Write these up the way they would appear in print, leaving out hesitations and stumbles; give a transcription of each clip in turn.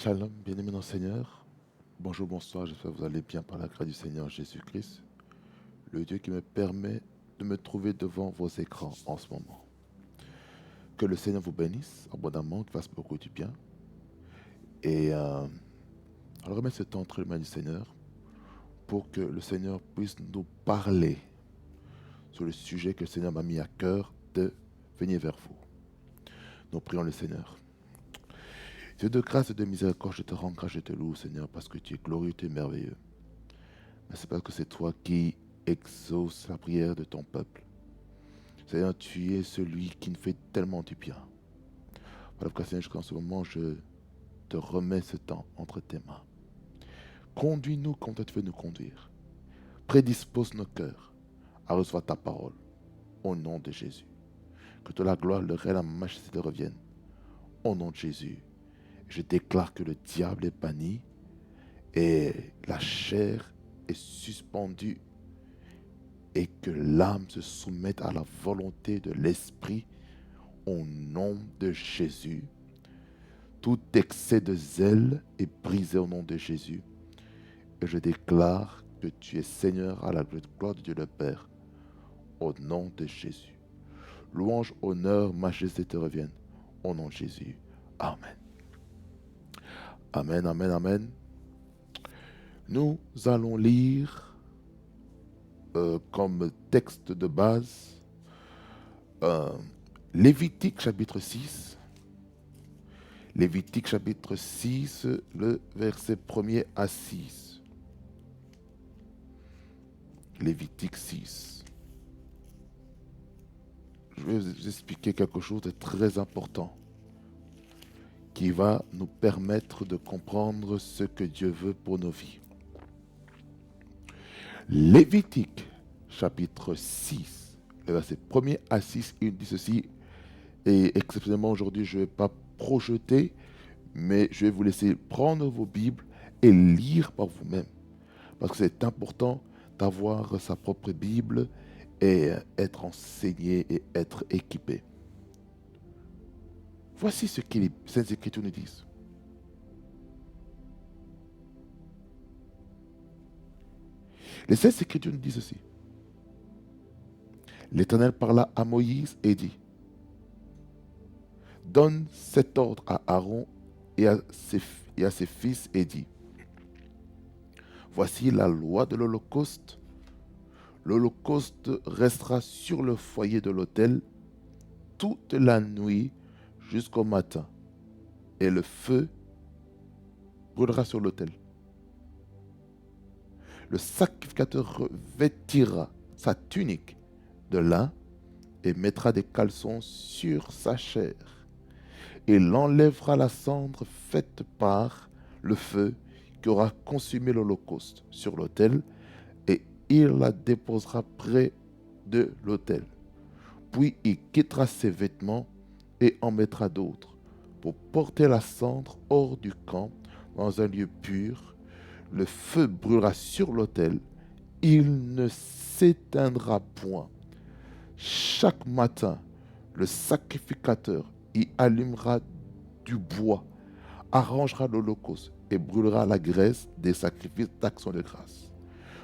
Shalom, bien-aimés dans le Seigneur. Bonjour, bonsoir, j'espère que vous allez bien par la grâce du Seigneur Jésus-Christ, le Dieu qui me permet de me trouver devant vos écrans en ce moment. Que le Seigneur vous bénisse abondamment, qu'il fasse beaucoup du bien. Et alors remettre ce temps entre les mains du Seigneur pour que le Seigneur puisse nous parler sur le sujet que le Seigneur m'a mis à cœur de venir vers vous. Nous prions le Seigneur. Dieu de grâce et de miséricorde, je te rends grâce, je te loue, Seigneur, parce que tu es glorieux, tu es merveilleux. Mais c'est parce que c'est toi qui exauces la prière de ton peuple. Seigneur, tu es celui qui nous fait tellement du bien. Voilà pourquoi, Seigneur, jusqu'en ce moment, je te remets ce temps entre tes mains. Conduis-nous comme toi tu veux nous conduire. Prédispose nos cœurs à recevoir ta parole. Au nom de Jésus. Que toute la gloire, le règne, la majesté te reviennent. Au nom de Jésus. Je déclare que le diable est banni et la chair est suspendue et que l'âme se soumette à la volonté de l'esprit au nom de Jésus. Tout excès de zèle est brisé au nom de Jésus. Et je déclare que tu es Seigneur à la gloire de Dieu le Père, au nom de Jésus. Louange, honneur, majesté te reviennent, au nom de Jésus. Amen. Amen, amen, amen. Nous allons lire comme texte de base Lévitique chapitre 6. Lévitique chapitre 6, le verset 1er à 6. Lévitique 6. Je vais vous expliquer quelque chose de très important qui va nous permettre de comprendre ce que Dieu veut pour nos vies. Lévitique chapitre 6, le verset 1er à 6, il dit ceci, et exceptionnellement aujourd'hui je ne vais pas projeter, mais je vais vous laisser prendre vos Bibles et lire par vous-même. Parce que c'est important d'avoir sa propre Bible et être enseigné et être équipé. Voici ce que les Saintes Écritures nous disent. Les Saintes Écritures nous disent ceci. L'Éternel parla à Moïse et dit, donne cet ordre à Aaron et à ses fils et dit, voici la loi de l'Holocauste. L'Holocauste restera sur le foyer de l'autel toute la nuit jusqu'au matin, et le feu brûlera sur l'autel. Le sacrificateur revêtira sa tunique de lin et mettra des caleçons sur sa chair. Il enlèvera la cendre faite par le feu qui aura consumé l'Holocauste sur l'autel et il la déposera près de l'autel. Puis il quittera ses vêtements et en mettra d'autres pour porter la cendre hors du camp dans un lieu pur. Le feu brûlera sur l'autel, il ne s'éteindra point. Chaque matin, le sacrificateur y allumera du bois, arrangera l'holocauste et brûlera la graisse des sacrifices d'action de grâce.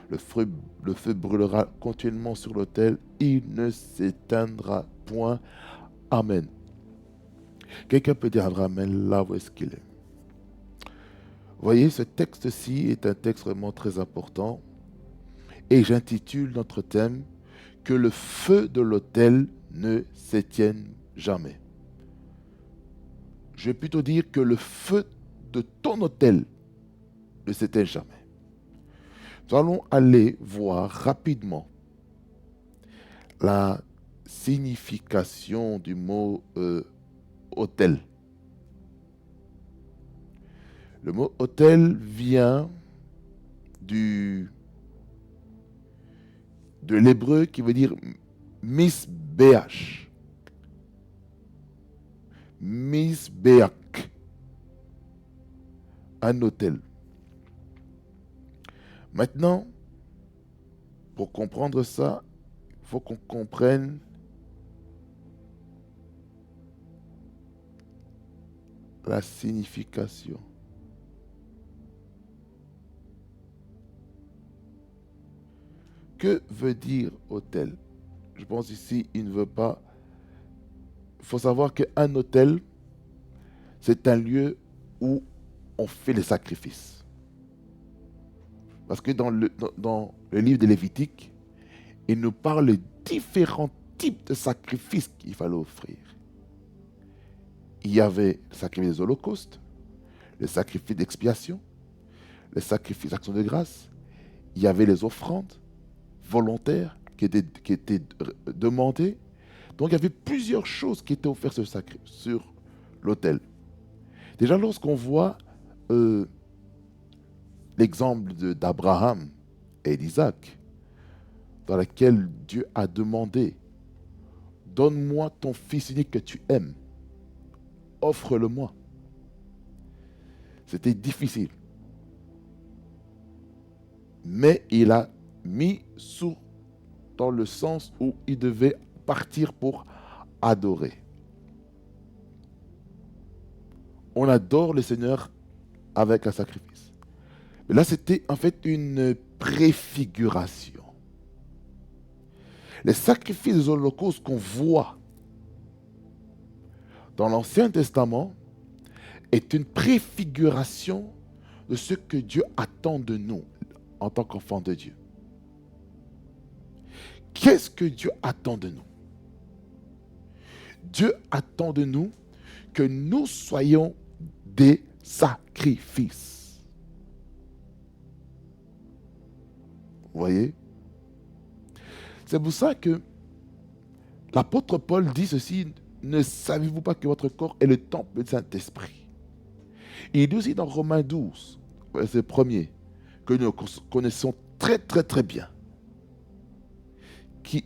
Le feu brûlera continuellement sur l'autel, il ne s'éteindra point. Amen. Quelqu'un peut dire Amen là où est-ce qu'il est. Vous voyez, ce texte-ci est un texte vraiment très important et j'intitule notre thème que le feu de l'autel ne s'éteigne jamais. Je vais plutôt dire que le feu de ton autel ne s'éteigne jamais. Nous allons aller voir rapidement la signification du mot autel. Le mot autel vient de l'hébreu qui veut dire misbéach. Misbéach. Un autel. Maintenant, pour comprendre ça, il faut qu'on comprenne la signification. que veut dire autel? Je pense ici, il ne veut pas... Il faut savoir qu'un autel, c'est un lieu où on fait les sacrifices. Parce que dans le livre de Lévitique, il nous parle de différents types de sacrifices qu'il fallait offrir. Il y avait le sacrifice des holocaustes, le sacrifice d'expiation, le sacrifice d'action de grâce. Il y avait les offrandes volontaires qui étaient demandées. Donc il y avait plusieurs choses qui étaient offertes sur l'autel. Déjà lorsqu'on voit l'exemple d'Abraham et d'Isaac, dans laquelle Dieu a demandé, donne-moi ton fils unique que tu aimes, offre-le-moi. C'était difficile. Mais il a mis dans le sens où il devait partir pour adorer. On adore le Seigneur avec un sacrifice. Mais là, c'était en fait une préfiguration. Les sacrifices des holocaustes qu'on voit dans l'Ancien Testament est une préfiguration de ce que Dieu attend de nous en tant qu'enfants de Dieu. Qu'est-ce que Dieu attend de nous? Dieu attend de nous que nous soyons des sacrifices. Vous voyez? C'est pour ça que l'apôtre Paul dit ceci, ne savez-vous pas que votre corps est le temple du Saint-Esprit? Il dit aussi dans Romains 12, verset 1er, que nous connaissons très très très bien, qui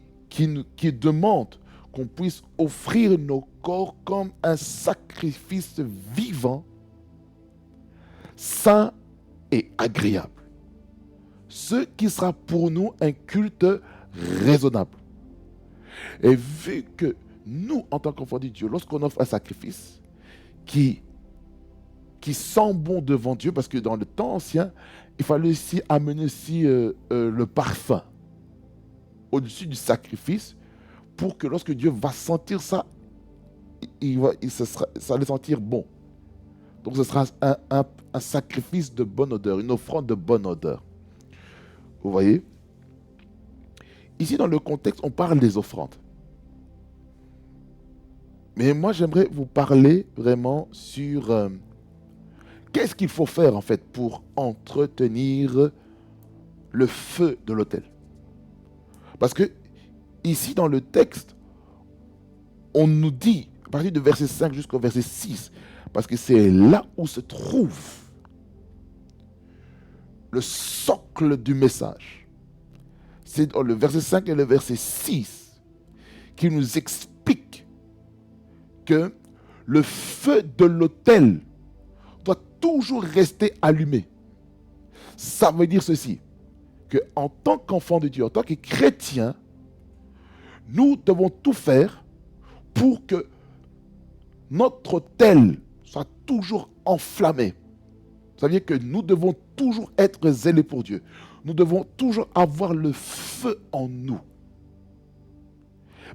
demande qu'on puisse offrir nos corps comme un sacrifice vivant, saint et agréable. Ce qui sera pour nous un culte raisonnable. Et vu que nous, en tant qu'enfants de Dieu, lorsqu'on offre un sacrifice qui sent bon devant Dieu, parce que dans le temps ancien, il fallait aussi amener aussi le parfum au-dessus du sacrifice pour que lorsque Dieu va sentir ça, ça allait sentir bon. Donc ce sera un sacrifice de bonne odeur, une offrande de bonne odeur. Vous voyez? Ici, dans le contexte, on parle des offrandes. Mais moi, j'aimerais vous parler vraiment sur qu'est-ce qu'il faut faire, en fait, pour entretenir le feu de l'autel. Parce que, ici, dans le texte, on nous dit, à partir du verset 5 jusqu'au verset 6, parce que c'est là où se trouve le socle du message. C'est dans le verset 5 et le verset 6 qui nous explique que le feu de l'autel doit toujours rester allumé. Ça veut dire ceci, qu'en tant qu'enfant de Dieu, en tant que chrétien, nous devons tout faire pour que notre autel soit toujours enflammé. Ça veut dire que nous devons toujours être zélés pour Dieu. Nous devons toujours avoir le feu en nous.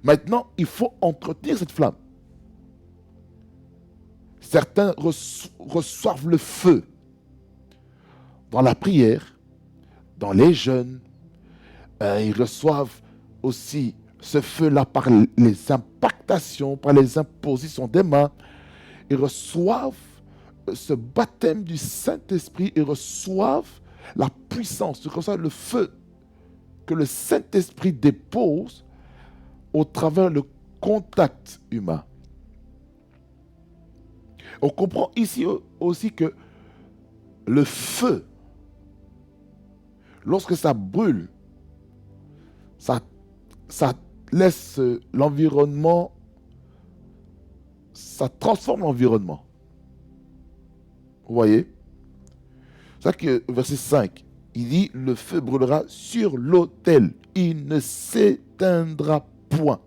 Maintenant, il faut entretenir cette flamme. Certains reçoivent le feu dans la prière, dans les jeûnes. Ils reçoivent aussi ce feu-là par les impactations, par les impositions des mains. Ils reçoivent ce baptême du Saint-Esprit. Ils reçoivent la puissance, ils reçoivent le feu que le Saint-Esprit dépose au travers le contact humain. On comprend ici aussi que le feu, lorsque ça brûle, ça laisse l'environnement, ça transforme l'environnement. Vous voyez? C'est ça que verset 5, il dit, le feu brûlera sur l'autel, il ne s'éteindra point.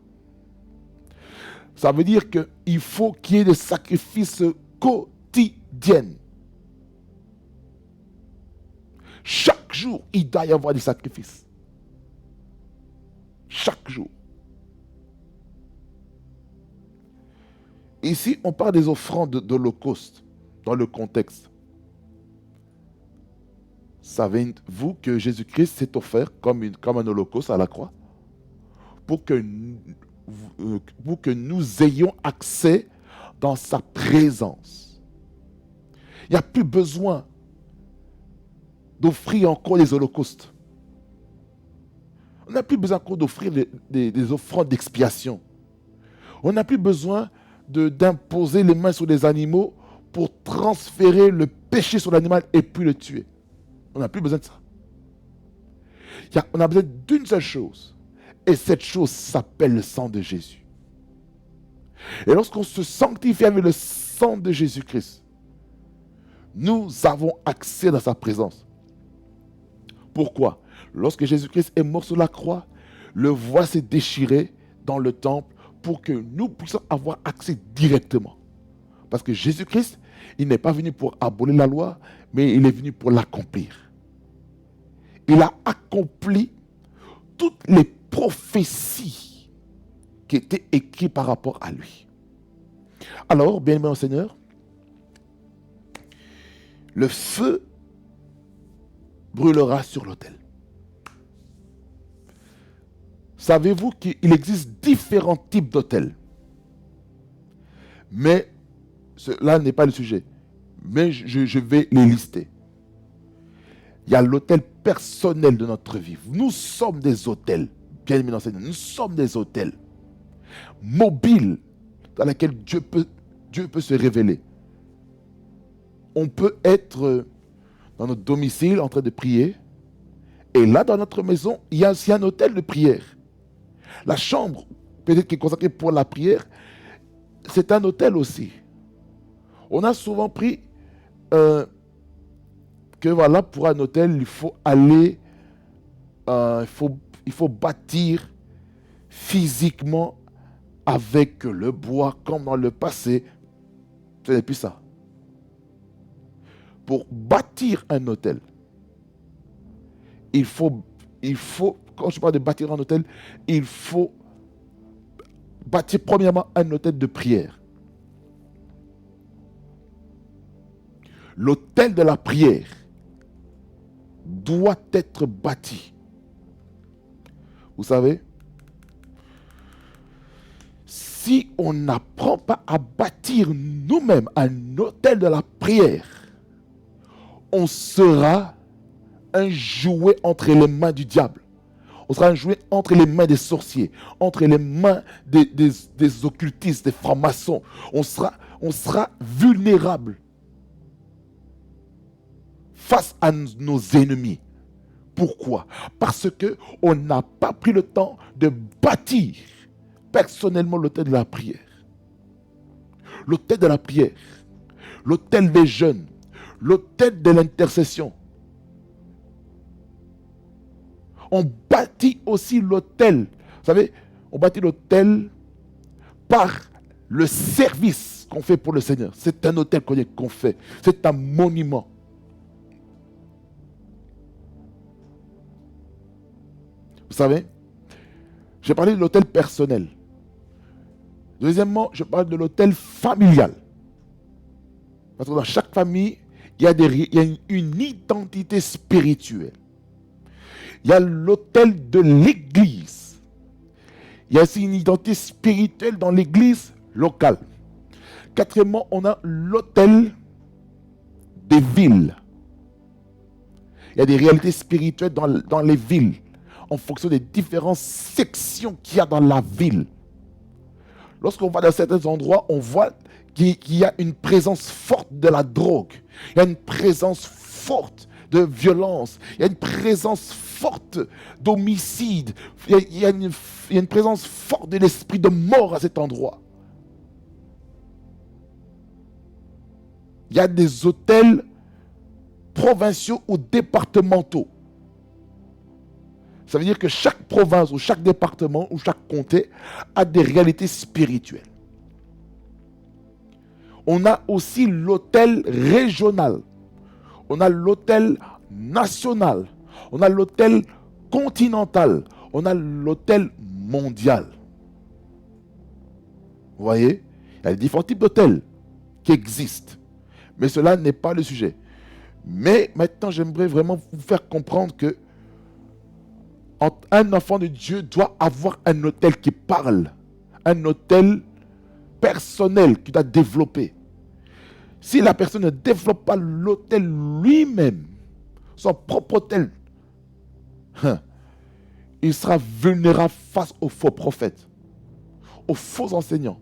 Ça veut dire qu'il faut qu'il y ait des sacrifices quotidiens. Chaque jour, il doit y avoir des sacrifices. chaque jour. Ici, on parle des offrandes d'Holocauste dans le contexte. Savez-vous que Jésus-Christ s'est offert comme un holocauste à la croix pour que nous ayons accès dans sa présence. Il n'y a plus besoin d'offrir encore des holocaustes. On n'a plus besoin encore d'offrir des offrandes d'expiation. On n'a plus besoin d'imposer les mains sur des animaux pour transférer le péché sur l'animal et puis le tuer. On n'a plus besoin de ça. On a besoin d'une seule chose. Et cette chose s'appelle le sang de Jésus. Et lorsqu'on se sanctifie avec le sang de Jésus-Christ, nous avons accès dans sa présence. Pourquoi? Lorsque Jésus-Christ est mort sur la croix, le voile s'est déchiré dans le temple pour que nous puissions avoir accès directement. Parce que Jésus-Christ, il n'est pas venu pour abolir la loi, mais il est venu pour l'accomplir. Il a accompli toutes les prophéties qui étaient écrites par rapport à lui. Alors, bien-aimé au Seigneur, le feu brûlera sur l'autel. Savez-vous qu'il existe différents types d'autels? Mais cela n'est pas le sujet. Mais je vais les lister. Il y a l'autel personnel de notre vie. Nous sommes des autels. Bien-aimés enseignants, nous sommes des autels mobiles dans lesquels Dieu peut se révéler. On peut être dans notre domicile en train de prier. Et là, dans notre maison, il y a aussi un autel de prière. La chambre, peut-être qui est consacrée pour la prière, c'est un autel aussi. On a souvent pris que voilà, pour un autel, il faut aller, il faut bâtir physiquement avec le bois, comme dans le passé. Ce n'est plus ça. Pour bâtir un autel, il faut, quand je parle de bâtir un autel, il faut bâtir premièrement un autel de prière. L'autel de la prière doit être bâti. Vous savez, si on n'apprend pas à bâtir nous-mêmes un autel de la prière, on sera un jouet entre les mains du diable. On sera un jouet entre les mains des sorciers, entre les mains des occultistes, des francs-maçons. On sera vulnérable face à nos ennemis. Pourquoi? Parce qu'on n'a pas pris le temps de bâtir personnellement l'autel de la prière. L'autel de la prière, l'autel des jeûnes, l'autel de l'intercession. On bâtit aussi l'autel. Vous savez, on bâtit l'autel par le service qu'on fait pour le Seigneur. C'est un autel qu'on fait. C'est un monument. Vous savez, j'ai parlé de l'autel personnel. Deuxièmement, je parle de l'autel familial. Parce que dans chaque famille, il y a une identité spirituelle. Il y a l'autel de l'église. Il y a aussi une identité spirituelle dans l'église locale. Quatrièmement, on a l'autel des villes. Il y a des réalités spirituelles dans les villes, en fonction des différentes sections qu'il y a dans la ville. Lorsqu'on va dans certains endroits, on voit qu'il y a une présence forte de la drogue. Il y a une présence forte de violence. Il y a une présence forte d'homicide. Il y a une présence forte de l'esprit de mort à cet endroit. Il y a des hôtels provinciaux ou départementaux. Ça veut dire que chaque province ou chaque département ou chaque comté a des réalités spirituelles. On a aussi l'autel régional. On a l'autel national. On a l'autel continental. On a l'autel mondial. Vous voyez? Il y a différents types d'autels qui existent. Mais cela n'est pas le sujet. Mais maintenant, j'aimerais vraiment vous faire comprendre que un enfant de Dieu doit avoir un autel qui parle. Un autel personnel qu'il doit développer. Si la personne ne développe pas l'autel lui-même, son propre autel, il sera vulnérable face aux faux prophètes, aux faux enseignants.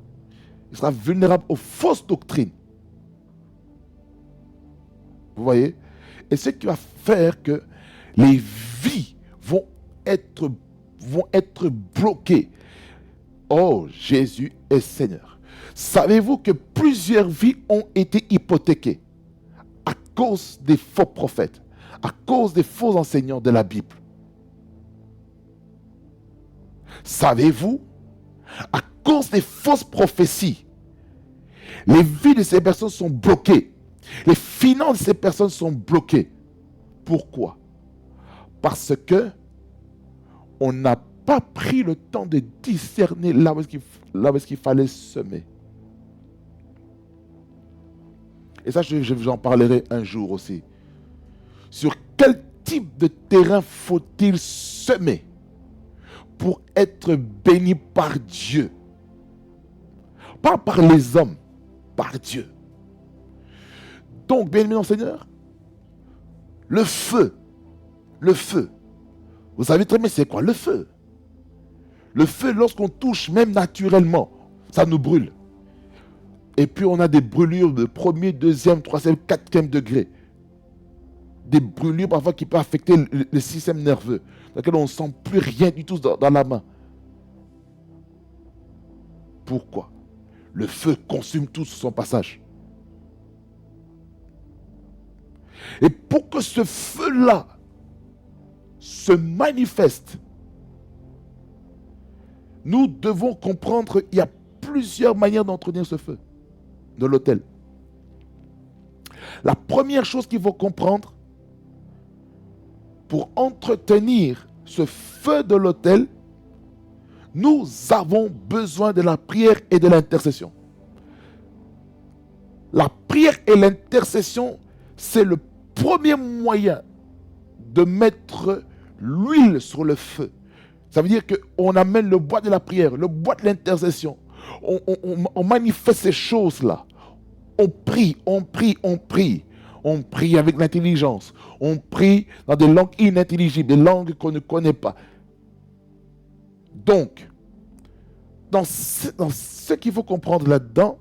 Il sera vulnérable aux fausses doctrines. Vous voyez? Et ce qui va faire que les vies vont être bloquées. Oh, Jésus est Seigneur. Savez-vous que plusieurs vies ont été hypothéquées à cause des faux prophètes, à cause des faux enseignants de la Bible? Savez-vous, à cause des fausses prophéties, les vies de ces personnes sont bloquées. Les finances de ces personnes sont bloquées. Pourquoi? Parce que on n'a pas pris le temps de discerner là où est-ce qu'il fallait semer. Et ça, j'en parlerai un jour aussi. Sur quel type de terrain faut-il semer pour être béni par Dieu? Pas par les hommes, par Dieu. Donc, bien-aimé dans le Seigneur, le feu. Vous savez très bien c'est quoi le feu? Le feu, lorsqu'on touche même naturellement, ça nous brûle. Et puis on a des brûlures de premier, deuxième, troisième, quatrième degré. Des brûlures parfois qui peuvent affecter le système nerveux, dans lequel on ne sent plus rien du tout dans la main. Pourquoi? Le feu consume tout sur son passage. Et pour que ce feu-là se manifeste, nous devons comprendre qu'il y a plusieurs manières d'entretenir ce feu de l'autel. La première chose qu'il faut comprendre pour entretenir ce feu de l'autel, nous avons besoin de la prière et de l'intercession. La prière et l'intercession, c'est le premier moyen de mettre l'huile sur le feu. Ça veut dire qu'on amène le bois de la prière, le bois de l'intercession. On manifeste ces choses-là. On prie. On prie avec l'intelligence. On prie dans des langues inintelligibles, des langues qu'on ne connaît pas. Donc, dans ce qu'il faut comprendre là-dedans,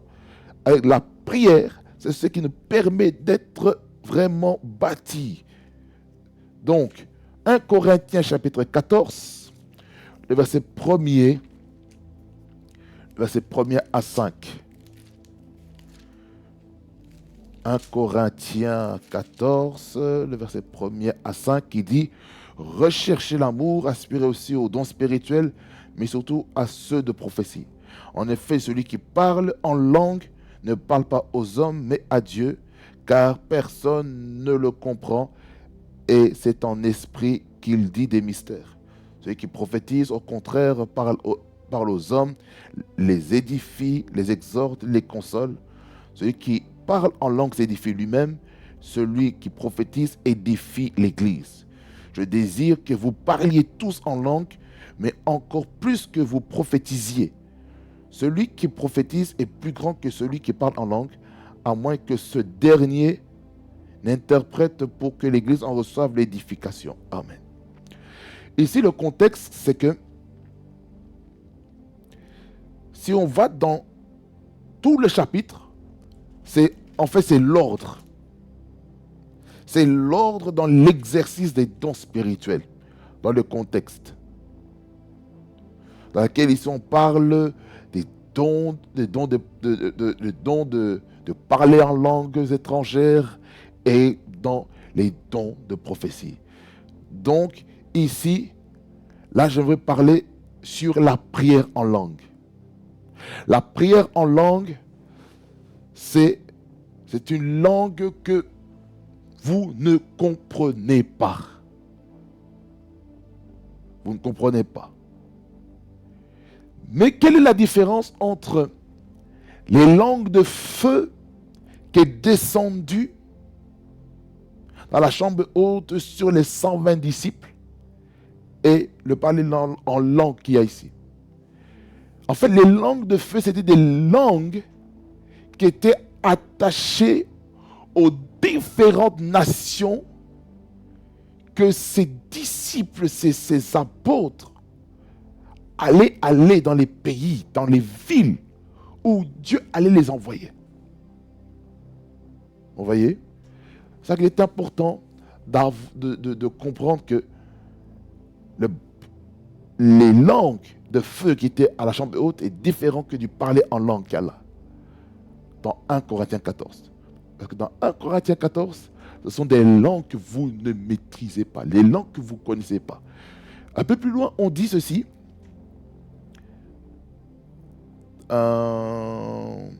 avec la prière, c'est ce qui nous permet d'être vraiment bâtis. Donc, 1 Corinthiens chapitre 14, le verset 1er à 5. 1 Corinthiens 14, le verset 1er à 5, qui dit « Recherchez l'amour, aspirez aussi aux dons spirituels, mais surtout à ceux de prophétie. En effet, celui qui parle en langue ne parle pas aux hommes, mais à Dieu, car personne ne le comprend, et c'est en esprit qu'il dit des mystères. Celui qui prophétise, au contraire, parle aux hommes, les édifie, les exhorte, les console. Celui qui parle en langue s'édifie lui-même. Celui qui prophétise édifie l'Église. Je désire que vous parliez tous en langue, mais encore plus que vous prophétisiez. Celui qui prophétise est plus grand que celui qui parle en langue, à moins que ce dernier n'interprète pour que l'Église en reçoive l'édification. Amen. Ici, le contexte, c'est que si on va dans tout le chapitre, c'est l'ordre. C'est l'ordre dans l'exercice des dons spirituels, dans le contexte. Dans lequel ici on parle des dons de parler en langues étrangères et dans les dons de prophétie. Donc ici, là je veux parler sur la prière en langue. La prière en langue, c'est une langue que vous ne comprenez pas. Vous ne comprenez pas. Mais quelle est la différence entre les langues de feu qui est descendue dans la chambre haute sur les 120 disciples et le parler en langue qu'il y a ici? En fait, les langues de feu, c'était des langues qui étaient attachées aux différentes nations que ces disciples, ces apôtres, allaient dans les pays, dans les villes où Dieu allait les envoyer. Vous voyez? C'est ça qu'il est important de comprendre que les langues de feu qui étaient à la chambre haute est différent que du parler en langue qu'il y a là, dans 1 Corinthiens 14. Parce que dans 1 Corinthiens 14, ce sont des langues que vous ne maîtrisez pas, les langues que vous ne connaissez pas. Un peu plus loin, on dit ceci. Dans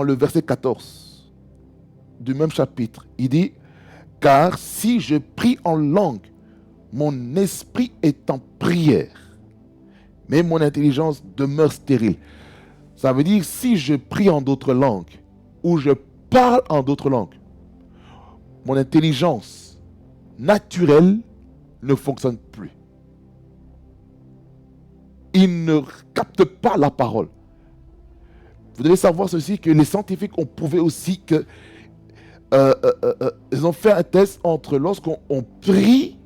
le verset 14 du même chapitre, il dit « Car si je prie en langue, mon esprit est en prière, mais mon intelligence demeure stérile. » Ça veut dire, si je prie en d'autres langues, ou je parle en d'autres langues, mon intelligence naturelle ne fonctionne plus. Il ne capte pas la parole. Vous devez savoir ceci, que les scientifiques ont prouvé aussi que ils ont fait un test entre lorsqu'on prie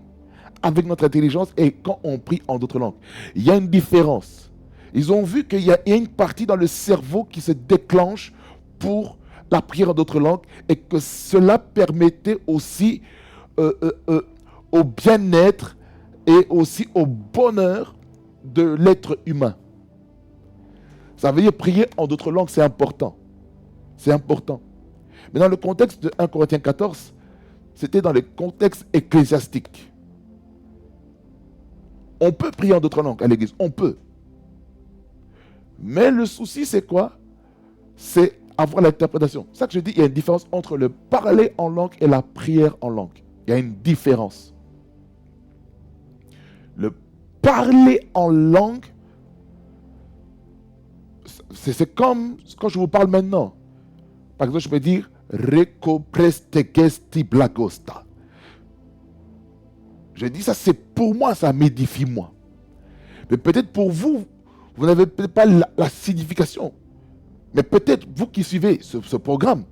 avec notre intelligence et quand on prie en d'autres langues. Il y a une différence. Ils ont vu qu'il y a une partie dans le cerveau qui se déclenche pour la prière en d'autres langues et que cela permettait aussi au bien-être et aussi au bonheur de l'être humain. Ça veut dire prier en d'autres langues, c'est important. C'est important. Mais dans le contexte de 1 Corinthiens 14, c'était dans le contexte ecclésiastique. On peut prier en d'autres langues à l'église, on peut. Mais le souci, c'est quoi? C'est avoir l'interprétation. C'est ça que je dis, il y a une différence entre le parler en langue et la prière en langue. Il y a une différence. Le parler en langue, c'est comme quand je vous parle maintenant. Par exemple, je peux dire Reko prestegesti blagosta. Je dis ça, c'est pour moi, ça m'édifie moi. Mais peut-être pour vous, vous n'avez peut-être pas la signification. Mais peut-être vous qui suivez ce programme,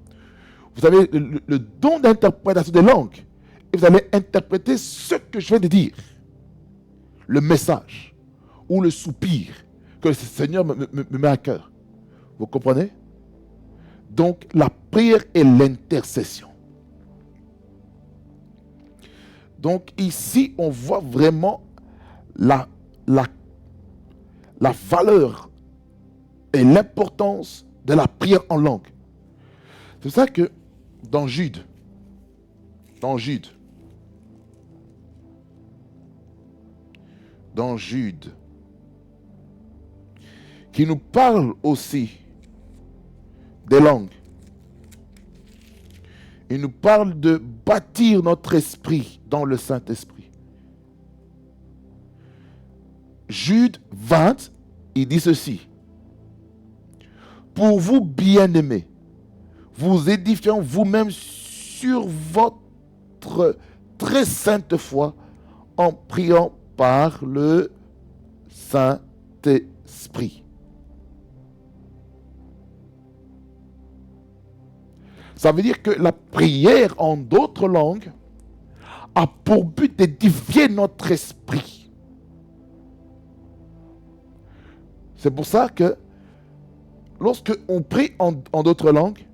vous avez le don d'interprétation des langues. Et vous allez interpréter ce que je viens de dire. Le message ou le soupir que le Seigneur me met à cœur. Vous comprenez? Donc, la prière et l'intercession. Donc, ici, on voit vraiment la valeur et l'importance de la prière en langue. C'est pour ça que dans Jude, qui nous parle aussi des langues, il nous parle de bâtir notre esprit dans le Saint-Esprit. Jude 20, il dit ceci. Pour vous, bien-aimés, vous édifiant vous-même sur votre très sainte foi en priant par le Saint-Esprit. Ça veut dire que la prière en d'autres langues a pour but d'édifier notre esprit. C'est pour ça que lorsque on prie en d'autres langues,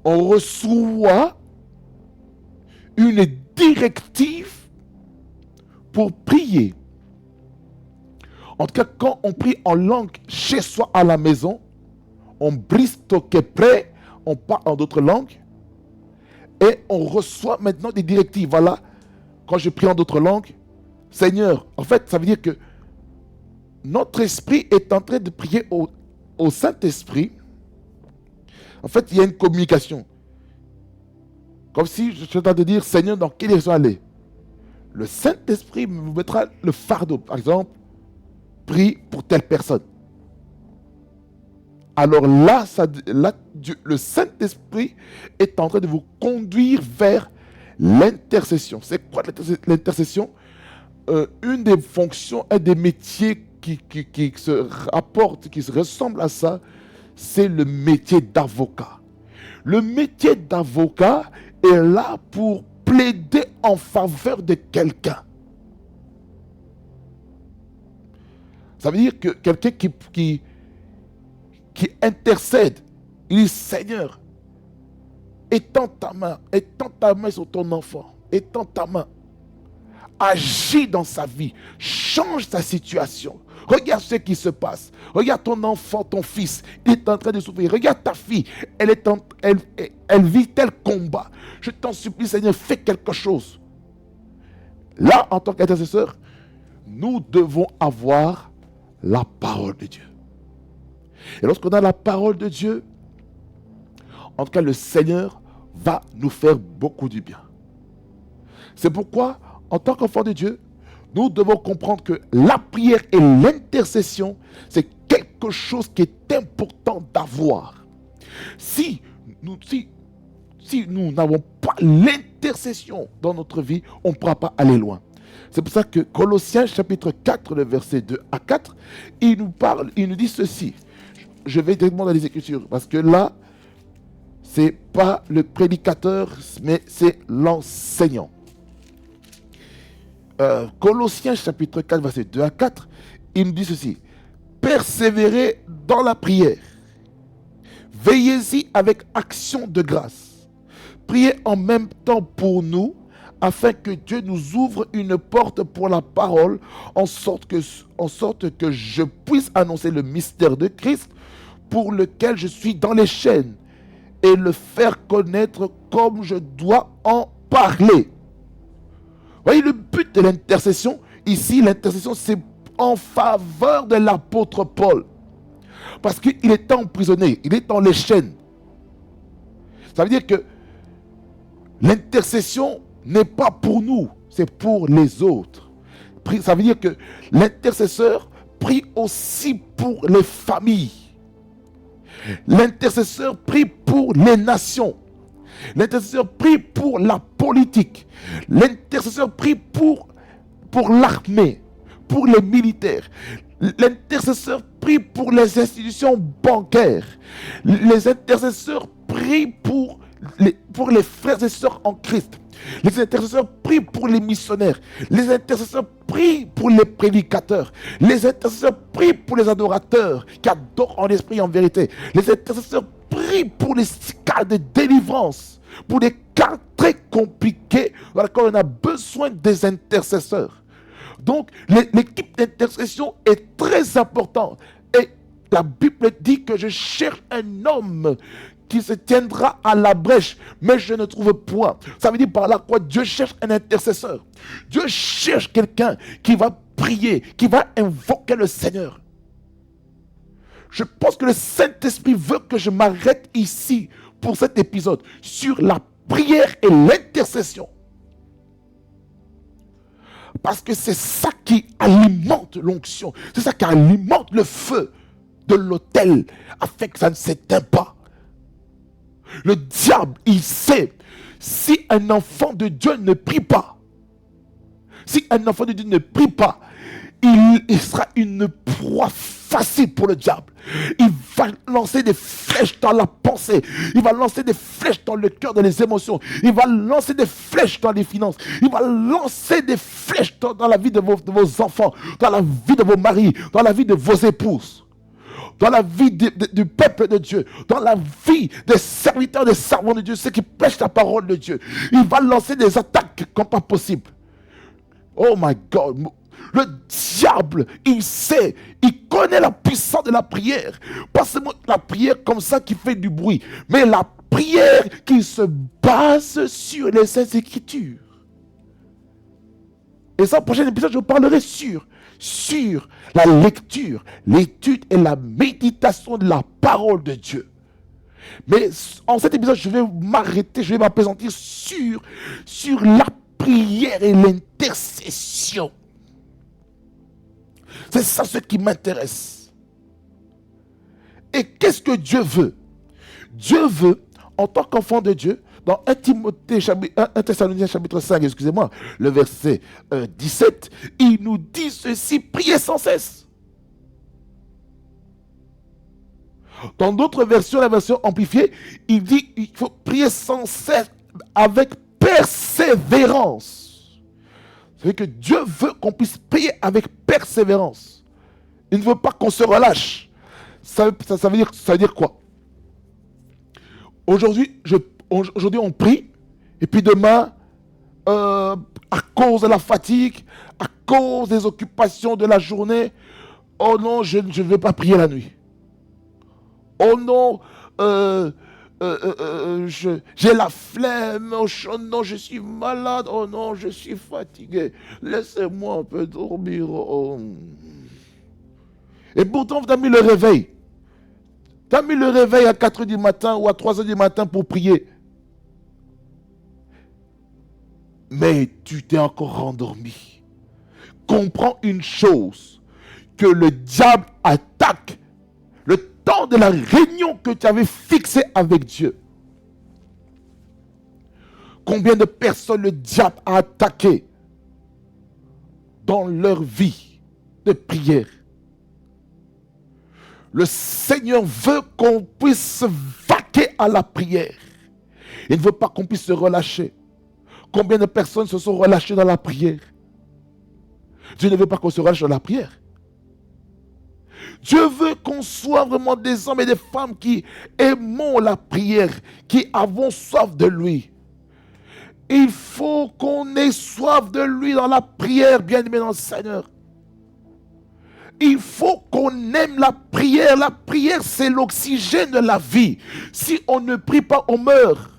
on reçoit une directive pour prier. En tout cas, quand on prie en langue chez soi à la maison, on brise toque prêt, on parle en d'autres langues et on reçoit maintenant des directives. Voilà, quand je prie en d'autres langues, Seigneur, en fait, ça veut dire que notre esprit est en train de prier au Saint-Esprit. En fait, il y a une communication. Comme si je suis en train de dire, Seigneur, dans quelle direction aller? le Saint-Esprit vous mettra le fardeau. Par exemple, prie pour telle personne. Alors là, le Saint-Esprit est en train de vous conduire vers l'intercession. C'est quoi l'intercession? Une des fonctions, un des métiers qui se rapporte, qui se ressemble à ça, c'est le métier d'avocat. Le métier d'avocat est là pour plaider en faveur de quelqu'un. Ça veut dire que quelqu'un qui intercède, il dit Seigneur, étends ta main sur ton enfant, étends ta main, agis dans sa vie, change sa situation. Regarde ce qui se passe. Regarde ton enfant, ton fils, il est en train de souffrir. Regarde ta fille, elle vit tel combat. Je t'en supplie, Seigneur, fais quelque chose. Là, en tant qu'intercesseur, nous devons avoir la parole de Dieu. Et lorsqu'on a la parole de Dieu, en tout cas, le Seigneur va nous faire beaucoup du bien. C'est pourquoi, en tant qu'enfant de Dieu, nous devons comprendre que la prière et l'intercession, c'est quelque chose qui est important d'avoir. Si nous n'avons pas l'intercession dans notre vie, on ne pourra pas aller loin. C'est pour ça que Colossiens chapitre 4, le verset 2 à 4, il nous dit ceci. Je vais directement dans les Écritures, parce que là, ce n'est pas le prédicateur, mais c'est l'enseignant. Colossiens chapitre 4, verset 2 à 4, il nous dit ceci. Persévérez dans la prière. Veillez-y avec action de grâce. Priez en même temps pour nous, afin que Dieu nous ouvre une porte pour la parole, en sorte que je puisse annoncer le mystère de Christ, pour lequel je suis dans les chaînes, et le faire connaître comme je dois en parler. Vous voyez, le but de l'intercession, ici, l'intercession, c'est en faveur de l'apôtre Paul. Parce qu'il est emprisonné, il est dans les chaînes. Ça veut dire que l'intercession n'est pas pour nous, c'est pour les autres. Ça veut dire que l'intercesseur prie aussi pour les familles. L'intercesseur prie pour les nations. L'intercesseur prie pour la politique. L'intercesseur prie pour l'armée, pour les militaires. L'intercesseur prie pour les institutions bancaires. Les intercesseurs prient pour les frères et sœurs en Christ. Les intercesseurs prient pour les missionnaires. Les intercesseurs prient pour les prédicateurs. Les intercesseurs prient pour les adorateurs qui adorent en esprit et en vérité. Les intercesseurs prient pour les cas de délivrance, pour des cas très compliqués dans lesquels on a besoin des intercesseurs. Donc, l'équipe d'intercession est très importante. Et la Bible dit que je cherche un homme qui se tiendra à la brèche, mais je ne trouve point. Ça veut dire par là quoi? Dieu cherche un intercesseur. Dieu cherche quelqu'un qui va prier, qui va invoquer le Seigneur. Je pense que le Saint-Esprit veut que je m'arrête ici pour cet épisode sur la prière et l'intercession. Parce que c'est ça qui alimente l'onction. C'est ça qui alimente le feu de l'autel afin que ça ne s'éteint pas. Le diable, il sait, si un enfant de Dieu ne prie pas, il sera une proie facile pour le diable. Il va lancer des flèches dans la pensée. Il va lancer des flèches dans le cœur, dans les émotions. Il va lancer des flèches dans les finances. Il va lancer des flèches dans la vie de vos enfants, dans la vie de vos maris, dans la vie de vos épouses, dans la vie du peuple de Dieu, dans la vie des serviteurs, des servants de Dieu, ceux qui prêchent la parole de Dieu. Il va lancer des attaques comme pas possible. Oh my God! Le diable, il sait, il connaît la puissance de la prière. Pas seulement la prière comme ça qui fait du bruit, mais la prière qui se base sur les Saintes Écritures. Et ça, au prochain épisode, je vous parlerai sur la lecture, l'étude et la méditation de la parole de Dieu. Mais en cet épisode, je vais m'arrêter, je vais m'appesantir sur la prière et l'intercession. C'est ça ce qui m'intéresse. Et qu'est-ce que Dieu veut? Dieu veut, en tant qu'enfant de Dieu, dans 1 Thessaloniciens chapitre 5, excusez-moi, le verset 17, il nous dit ceci, priez sans cesse. Dans d'autres versions, la version amplifiée, il dit il faut prier sans cesse avec persévérance. C'est que Dieu veut qu'on puisse prier avec persévérance. Il ne veut pas qu'on se relâche. Ça veut dire quoi? Aujourd'hui, on prie, et puis demain, à cause de la fatigue, à cause des occupations de la journée, oh non, je ne vais pas prier la nuit. Oh non, j'ai la flemme, oh non, je suis malade, oh non, je suis fatigué, laissez-moi un peu dormir. Oh. Et pourtant, tu as mis le réveil. Tu as mis le réveil à 4 h du matin ou à 3 h du matin pour prier. Mais tu t'es encore rendormi. Comprends une chose, que le diable attaque le temps de la réunion que tu avais fixée avec Dieu. Combien de personnes le diable a attaqué dans leur vie de prière? Le Seigneur veut qu'on puisse vaquer à la prière. Il ne veut pas qu'on puisse se relâcher. Combien de personnes se sont relâchées dans la prière? Dieu ne veut pas qu'on se relâche dans la prière. Dieu veut qu'on soit vraiment des hommes et des femmes qui aimons la prière, qui avons soif de lui. Il faut qu'on ait soif de lui dans la prière, bien-aimé dans le Seigneur. Il faut qu'on aime la prière. La prière, c'est l'oxygène de la vie. Si on ne prie pas, on meurt.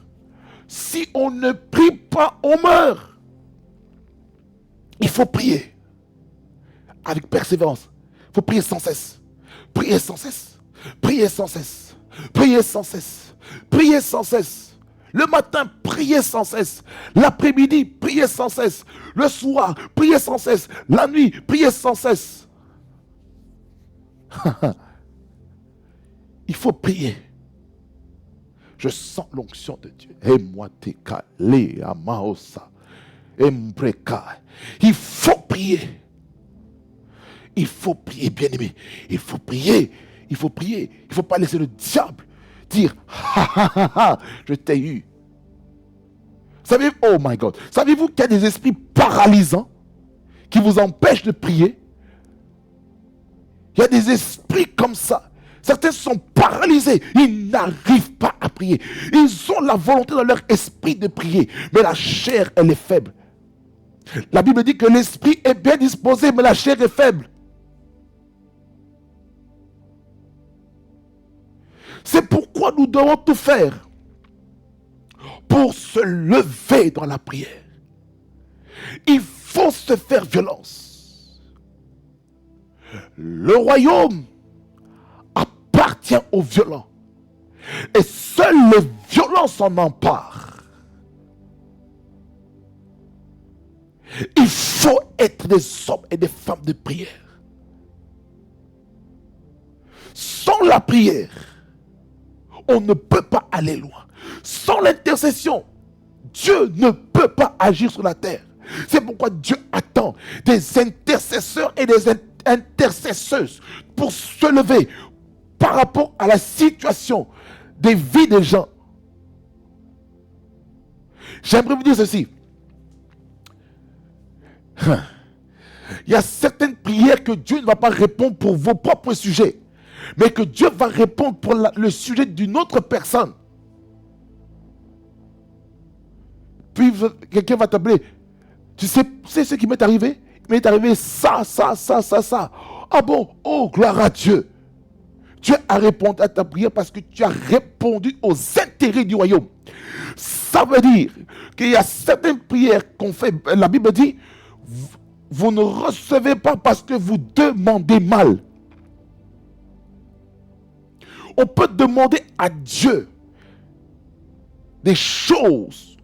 Si on ne prie pas, on meurt. Il faut prier avec persévérance. Il faut prier sans cesse. Priez sans cesse. Priez sans cesse. Priez sans cesse. Priez sans cesse. Le matin, priez sans cesse. L'après-midi, priez sans cesse. Le soir, priez sans cesse. La nuit, priez sans cesse. Il faut prier. Je sens l'onction de Dieu. Et moi, t'es calé à Maosa. Et m'breka. Il faut prier. Il faut prier, bien-aimé. Il faut prier. Il faut prier. Il ne faut pas laisser le diable dire je t'ai eu. Savez, oh my God. Savez-vous qu'il y a des esprits paralysants qui vous empêchent de prier? Il y a des esprits comme ça. Certains sont paralysés. Ils n'arrivent pas à prier. Ils ont la volonté dans leur esprit de prier. Mais la chair, elle est faible. La Bible dit que l'esprit est bien disposé, mais la chair est faible. C'est pourquoi nous devons tout faire pour se lever dans la prière. Il faut se faire violence. Le royaume appartient aux violents. Et seuls les violents s'en emparent. Il faut être des hommes et des femmes de prière. Sans la prière, on ne peut pas aller loin. Sans l'intercession, Dieu ne peut pas agir sur la terre. C'est pourquoi Dieu attend des intercesseurs et des intercesseuses pour se lever par rapport à la situation des vies des gens. J'aimerais vous dire ceci. Il y a certaines prières que Dieu ne va pas répondre pour vos propres sujets, mais que Dieu va répondre pour le sujet d'une autre personne. Puis quelqu'un va t'appeler. Tu sais ce qui m'est arrivé? Il m'est arrivé ça. Ah bon? Oh, gloire à Dieu. Dieu a répondu à ta prière parce que tu as répondu aux intérêts du royaume. Ça veut dire qu'il y a certaines prières qu'on fait. La Bible dit, vous ne recevez pas parce que vous demandez mal. On peut demander à Dieu des choses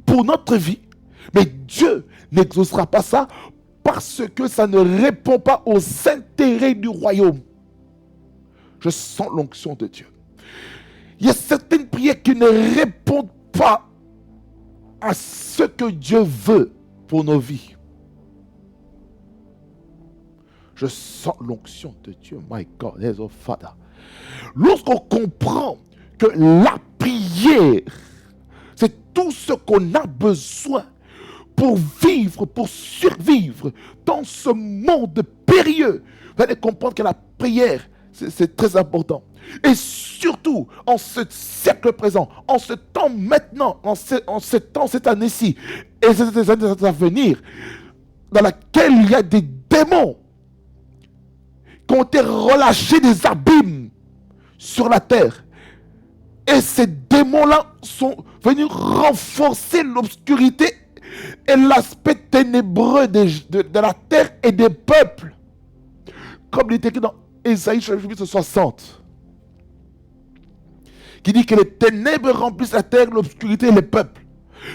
pour notre vie, Mais Dieu n'exaucera pas ça parce que ça ne répond pas aux intérêts du royaume. Je sens l'onction de Dieu. Il y a certaines prières qui ne répondent pas à ce que Dieu veut pour nos vies. Je sens l'onction de Dieu. My God, there's a Father. Lorsqu'on comprend que la prière, c'est tout ce qu'on a besoin pour vivre, pour survivre dans ce monde périlleux, vous allez comprendre que la prière, c'est très important. Et surtout, en ce siècle présent, en ce temps maintenant, en ce temps, cette année-ci, et ces années à venir, dans laquelle il y a des démons qui ont été relâchés des abîmes sur la terre. Et ces démons-là sont venus renforcer l'obscurité et l'aspect ténébreux de la terre et des peuples. Comme il est écrit dans Ésaïe chapitre 60, qui dit que les ténèbres remplissent la terre, l'obscurité et les peuples.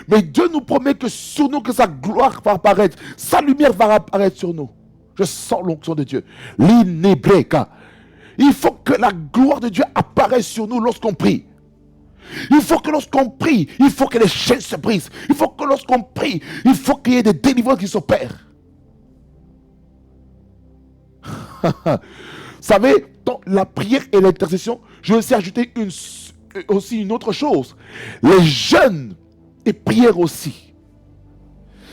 Mais Dieu nous promet que sur nous, que sa gloire va apparaître, sa lumière va apparaître sur nous. Je sens l'onction de Dieu. L'inébreka. Il faut que la gloire de Dieu apparaisse sur nous lorsqu'on prie. Il faut que lorsqu'on prie, il faut que les chaînes se brisent. Il faut que lorsqu'on prie, il faut qu'il y ait des délivrances qui s'opèrent. Vous savez, dans la prière et l'intercession, je vais aussi ajouter aussi une autre chose. Les jeûnes et prières aussi.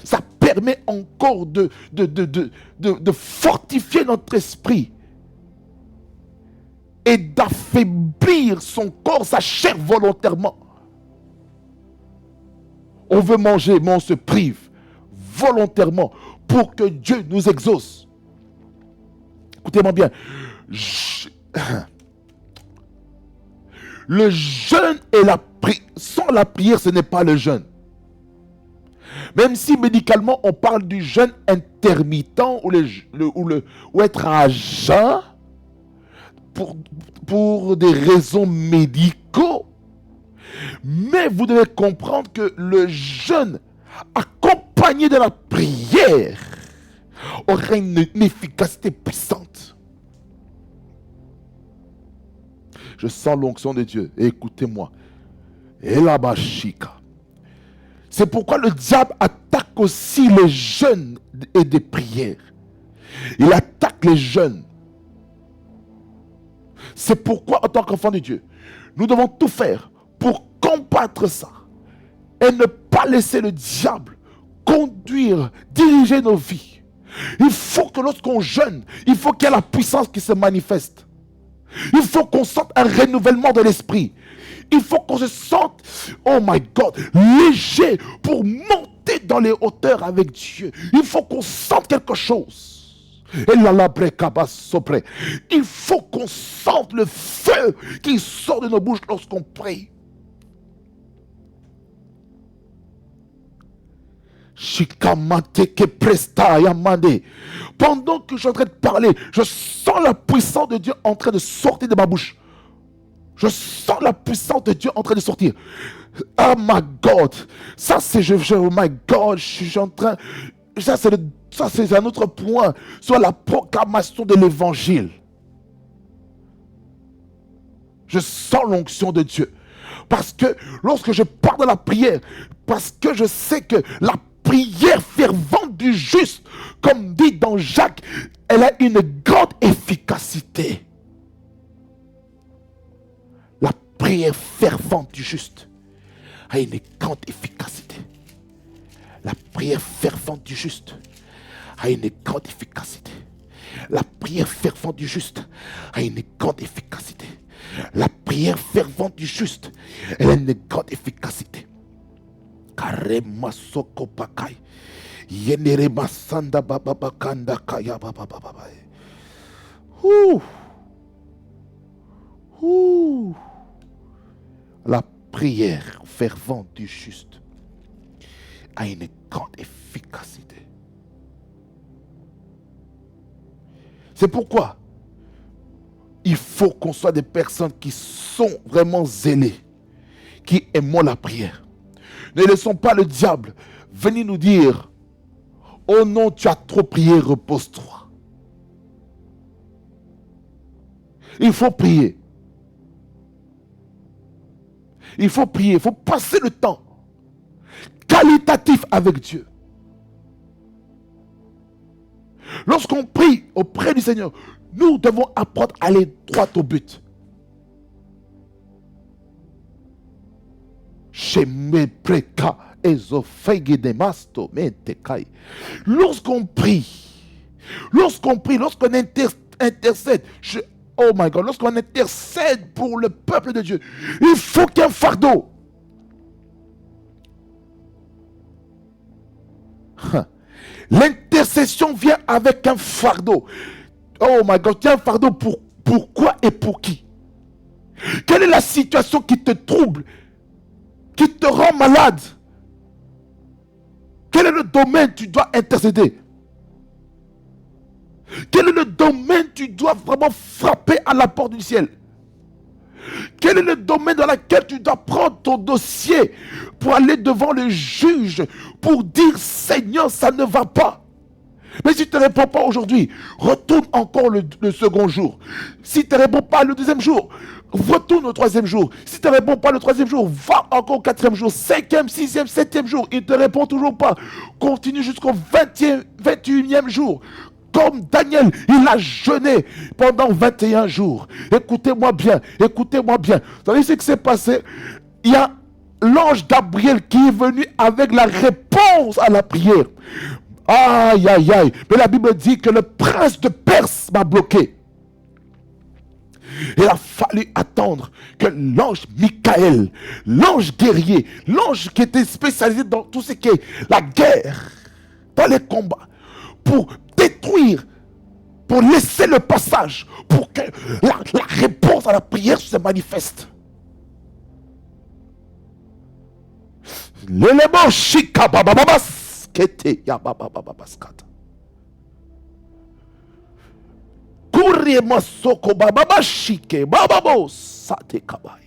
Ça permet encore de fortifier notre esprit et d'affaiblir son corps, sa chair volontairement. On veut manger, mais on se prive volontairement pour que Dieu nous exauce. Écoutez-moi bien. Le jeûne et la prière, sans la prière, ce n'est pas le jeûne. Même si médicalement, on parle du jeûne intermittent ou être à jeun pour des raisons médicaux. Mais vous devez comprendre que le jeûne accompagné de la prière aura une efficacité puissante. Je sens l'onction de Dieu. Et écoutez-moi. Et la bashika. C'est pourquoi le diable attaque aussi les jeûnes et des prières. Il attaque les jeûnes. C'est pourquoi, en tant qu'enfant de Dieu, nous devons tout faire pour combattre ça. Et ne pas laisser le diable conduire, diriger nos vies. Il faut que lorsqu'on jeûne, il faut qu'il y ait la puissance qui se manifeste. Il faut qu'on sente un renouvellement de l'esprit. Il faut qu'on se sente, oh my God, léger pour monter dans les hauteurs avec Dieu. Il faut qu'on sente quelque chose. Il faut qu'on sente le feu qui sort de nos bouches lorsqu'on prie. Pendant que je suis en train de parler, je sens la puissance de Dieu en train de sortir de ma bouche. Je sens la puissance de Dieu en train de sortir. Oh my God. Ça c'est, oh my God, je suis en train... Ça c'est un autre point sur la proclamation de l'évangile. Je sens l'onction de Dieu. Parce que lorsque je parle de la prière, parce que je sais que la prière fervente du juste, comme dit dans Jacques, elle a une grande efficacité. La prière fervente du juste a une grande efficacité. La prière fervente du juste a une grande efficacité. La prière fervente du juste a une grande efficacité. La prière fervente du juste, elle a une grande efficacité. Karema soko pakai. Yenere masanda baba bakanda kaya baba baba. La prière fervente du juste a une grande efficacité. C'est pourquoi il faut qu'on soit des personnes qui sont vraiment zélées, qui aiment la prière. Ne laissons pas le diable venir nous dire, oh non, tu as trop prié, repose-toi. Il faut prier. Il faut prier, il faut passer le temps qualitatif avec Dieu. Lorsqu'on prie auprès du Seigneur, nous devons apprendre à aller droit au but. Lorsqu'on prie, lorsqu'on intercède, oh my God, lorsqu'on intercède pour le peuple de Dieu, il faut qu'il y ait un fardeau. L'intercession vient avec un fardeau. Oh my God, il y a un fardeau pour quoi et pour qui? Quelle est la situation qui te trouble, qui te rend malade? Quel est le domaine tu dois intercéder? Quel est le domaine tu dois vraiment frapper à la porte du ciel? Quel est le domaine dans lequel tu dois prendre ton dossier pour aller devant le juge, pour dire, Seigneur, ça ne va pas? Mais si tu ne réponds pas aujourd'hui, retourne encore le second jour. Si tu ne réponds pas le deuxième jour, retourne au troisième jour. Si tu ne réponds pas le troisième jour, va encore au quatrième jour, cinquième, sixième, septième jour. Il ne te répond toujours pas. Continue jusqu'au 21e jour. Comme Daniel, il a jeûné pendant 21 jours. Écoutez-moi bien, écoutez-moi bien. Vous savez ce qui s'est passé? Il y a l'ange Gabriel qui est venu avec la réponse à la prière. Aïe, aïe, aïe. Mais la Bible dit que le prince de Perse m'a bloqué. Il a fallu attendre que l'ange Michael, l'ange guerrier, l'ange qui était spécialisé dans tout ce qui est la guerre, dans les combats, pour détruire, pour laisser le passage, pour que la réponse à la prière se manifeste. L'élément Shika Babababas Kete Yababababaskata. Kuriema Soko Bababashike Bababo Sate Kabai.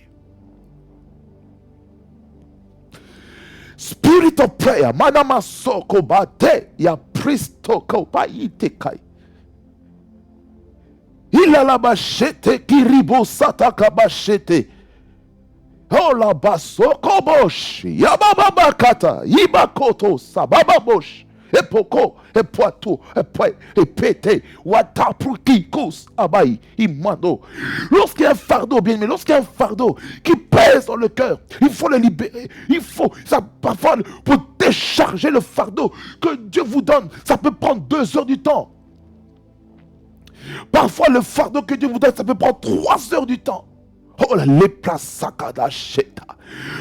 Spirit of prayer, Manama Soko Bate Ya Pristoko Baitekai. Ilalabashete Kiribo Satakabashete. Oh la basoko bosh, yabababakata, yibakoto, sabababosh, epoko, epoato, epete, wataprukikus, abai, imando. Lorsqu'il y a un fardeau, bien aimé, lorsqu'il y a un fardeau qui pèse dans le cœur, il faut le libérer. Il faut, ça parfois, pour décharger le fardeau que Dieu vous donne, ça peut prendre 2 heures du temps. Parfois, le fardeau que Dieu vous donne, ça peut prendre 3 heures du temps. Oh la lepla sakada sheta.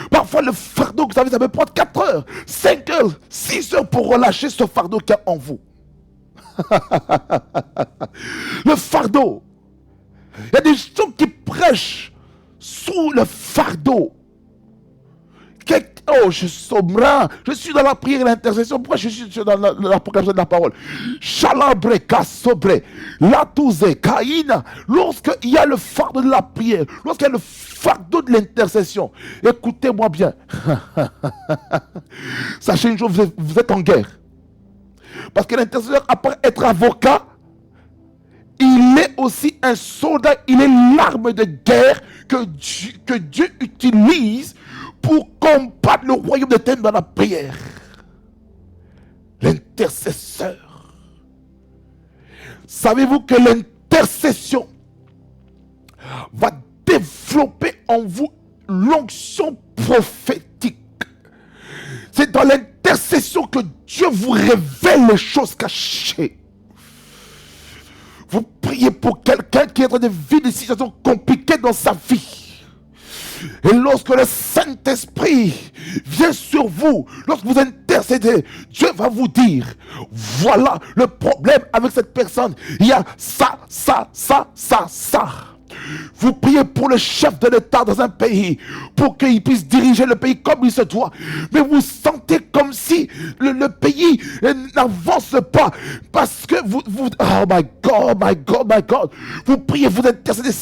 Parfois le fardeau, vous savez, ça peut prendre 4 heures, 5 heures, 6 heures pour relâcher ce fardeau qu'il y a en vous. Le fardeau. Il y a des gens qui prêchent sous le fardeau. Oh, je suis dans la prière et l'intercession. Pourquoi je suis dans la proclamation de la parole? Chalabre, kasobre, latouze, kaïna. Lorsqu'il y a le fardeau de la prière, lorsqu'il y a le fardeau de l'intercession, écoutez-moi bien. Sachez une chose, vous êtes en guerre. Parce que l'intercesseur, après être avocat, il est aussi un soldat, il est l'arme de guerre que Dieu utilise pour combattre le royaume des ténèbres dans la prière. L'intercesseur. Savez-vous que l'intercession va développer en vous l'onction prophétique? C'est dans l'intercession que Dieu vous révèle les choses cachées. Vous priez pour quelqu'un qui est en train de vivre des situations compliquées dans sa vie. Et lorsque le Saint-Esprit vient sur vous, lorsque vous intercédez, Dieu va vous dire, voilà le problème avec cette personne. Il y a ça. Vous priez pour le chef de l'État dans un pays, pour qu'il puisse diriger le pays comme il se doit. Mais vous sentez comme si le pays n'avance pas. Parce que vous oh my God. Vous priez, vous intercédez.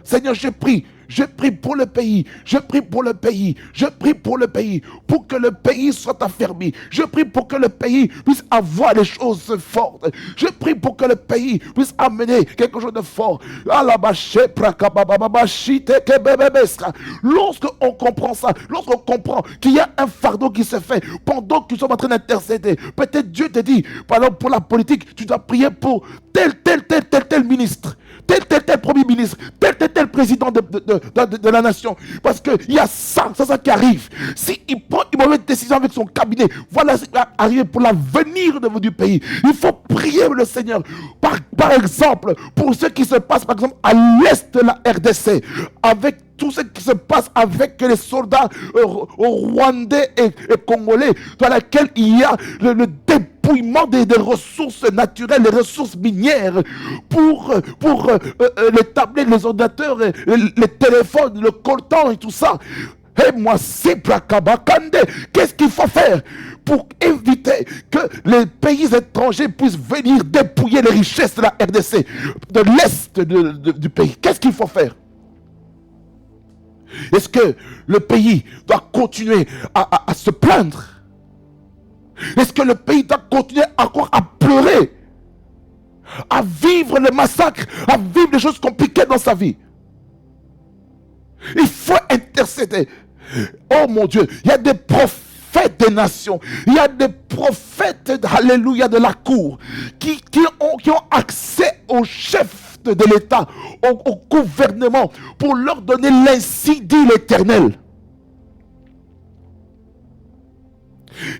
Seigneur, je prie. Je prie pour le pays. Je prie pour le pays. Je prie pour le pays. Pour que le pays soit affermi. Je prie pour que le pays puisse avoir des choses fortes. Je prie pour que le pays puisse amener quelque chose de fort. Lorsque on comprend ça, lorsqu'on comprend qu'il y a un fardeau qui se fait pendant que nous sommes en train d'intercéder, peut-être Dieu te dit, par exemple pour la politique, tu dois prier pour tel ministre, tel premier ministre, tel président de la nation. Parce qu'il y a ça qui arrive. S'il prend une mauvaise décision avec son cabinet, voilà ce qui va arriver pour l'avenir du pays. Il faut prier le Seigneur. Par exemple, pour ce qui se passe, par exemple, à l'est de la RDC, avec tout ce qui se passe avec les soldats rwandais et congolais, dans laquelle il y a le dépouillement des ressources naturelles, les ressources minières, pour les tablettes, les ordinateurs, les téléphones, le coltan et tout ça. Et moi, c'est Prakabakande. Qu'est-ce qu'il faut faire pour éviter que les pays étrangers puissent venir dépouiller les richesses de la RDC, de l'est du pays? Qu'est-ce qu'il faut faire? Est-ce que le pays doit continuer à se plaindre? Est-ce que le pays doit continuer encore à pleurer, à vivre le massacre, à vivre des choses compliquées dans sa vie? Il faut intercéder. Oh mon Dieu, il y a des prophètes des nations, il y a des prophètes, alléluia, de la cour, qui ont accès au chef de l'État, au gouvernement, pour leur donner l'ainsi dit l'Éternel.